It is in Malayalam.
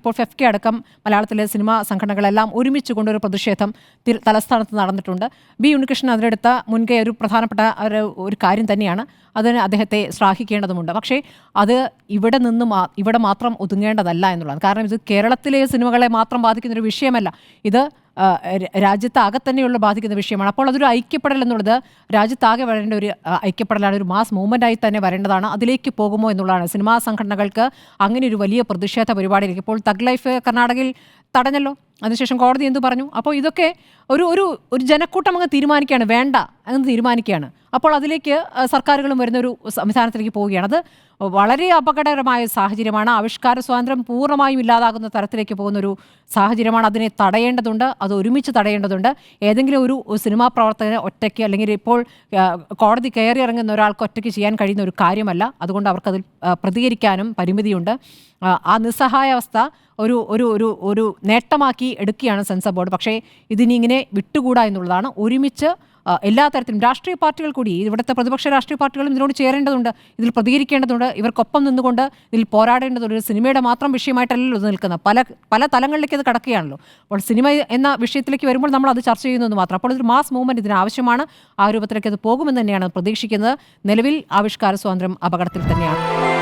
ഇപ്പോൾ ഫെഫ്കെ അടക്കം മലയാളത്തിലെ സിനിമാ സംഘടനകളെല്ലാം ഒരുമിച്ച് കൊണ്ടൊരു പ്രതിഷേധം തലസ്ഥാനത്ത് നടന്നിട്ടുണ്ട്. ബി ഉണ്ണികൃഷ്ണൻ അതിലെടുത്ത മുൻകൈ ഒരു പ്രധാനപ്പെട്ട ഒരു കാര്യം തന്നെയാണ്. അതിന് അദ്ദേഹത്തെ ശ്ലാഘിക്കേണ്ടതുണ്ട്. പക്ഷേ അത് ഇവിടെ മാത്രം ഒതുങ്ങേണ്ടതല്ല എന്നുള്ളതാണ്. കാരണം ഇത് കേരളത്തിലെ സിനിമകളെ മാത്രം ബാധിക്കുന്നൊരു വിഷയമല്ല. ഇത് രാജ്യത്താകെ തന്നെയുള്ള ബാധിക്കുന്ന വിഷയമാണ്. അപ്പോൾ അതൊരു ഐക്യപ്പെടൽ എന്നുള്ളത് രാജ്യത്താകെ വരേണ്ട ഒരു ഐക്യപ്പെടലാണ്, ഒരു മാസ് മൂവ്മെൻ്റായി തന്നെ വരേണ്ടതാണ്. അതിലേക്ക് പോകുമോ എന്നുള്ളതാണ്. സിനിമാ സംഘടനകൾക്ക് അങ്ങനെ ഒരു വലിയ പ്രതിഷേധ പരിപാടിയിലേക്ക് ഇപ്പോൾ തഗ് ലൈഫ് കർണാടകയിൽ തടഞ്ഞല്ലോ, അതിനുശേഷം കോടതി എന്തു പറഞ്ഞു? അപ്പോൾ ഇതൊക്കെ ഒരു ഒരു ഒരു ജനക്കൂട്ടം അങ്ങ് തീരുമാനിക്കുകയാണ്, വേണ്ട അങ്ങ് തീരുമാനിക്കുകയാണ്. അപ്പോൾ അതിലേക്ക് സർക്കാരുകളും വരുന്നൊരു സംവിധാനത്തിലേക്ക് പോവുകയാണ്. അത് വളരെ അപകടകരമായ സാഹചര്യമാണ്. ആവിഷ്കാര സ്വാതന്ത്ര്യം പൂർണ്ണമായും ഇല്ലാതാകുന്ന തരത്തിലേക്ക് പോകുന്നൊരു സാഹചര്യമാണ്. അതിനെ തടയേണ്ടതുണ്ട്, അത് ഒരുമിച്ച് തടയേണ്ടതുണ്ട്. ഏതെങ്കിലും ഒരു സിനിമാ പ്രവർത്തകന് ഒറ്റയ്ക്ക് അല്ലെങ്കിൽ ഇപ്പോൾ കോടതി കയറി ഇറങ്ങുന്ന ഒരാൾക്ക് ഒറ്റയ്ക്ക് ചെയ്യാൻ കഴിയുന്ന ഒരു കാര്യമല്ല. അതുകൊണ്ട് അവർക്കതിൽ പ്രതികരിക്കാനും പരിമിതിയുണ്ട്. ആ നിസ്സഹായാവസ്ഥ ഒരു ഒരു ഒരു ഒരു നേട്ടമാക്കി എടുക്കുകയാണ് സെൻസർ ബോർഡ്. പക്ഷേ ഇതിനി ഇങ്ങനെ വിട്ടുകൂടാ എന്നുള്ളതാണ്. ഒരുമിച്ച് എല്ലാ തരത്തിലും രാഷ്ട്രീയ പാർട്ടികൾ കൂടി, ഇവിടുത്തെ പ്രതിപക്ഷ രാഷ്ട്രീയ പാർട്ടികളും ഇതിനോട് ചേരേണ്ടതുണ്ട്, ഇതിൽ പ്രതികരിക്കേണ്ടതുണ്ട്, ഇവർക്കൊപ്പം നിന്നുകൊണ്ട് ഇതിൽ പോരാടേണ്ടതുണ്ട്. ഒരു സിനിമയുടെ മാത്രം വിഷയമായിട്ടല്ലല്ലോ ഇത് നിൽക്കുന്നത്, പല തലങ്ങളിലേക്ക് അത് കടക്കുകയാണല്ലോ. അപ്പോൾ സിനിമ എന്ന വിഷയത്തിലേക്ക് വരുമ്പോൾ നമ്മൾ അത് ചർച്ച ചെയ്യുന്നത് മാത്രം. അപ്പോൾ ഇതൊരു മാസ് മൂവ്മെൻറ്റ് ഇതിന് ആവശ്യമാണ്. ആ രൂപത്തിലേക്ക് അത് പോകുമെന്ന് തന്നെയാണ് പ്രതീക്ഷിക്കുന്നത്. നിലവിൽ ആവിഷ്കാര സ്വാതന്ത്ര്യം അപകടത്തിൽ തന്നെയാണ്.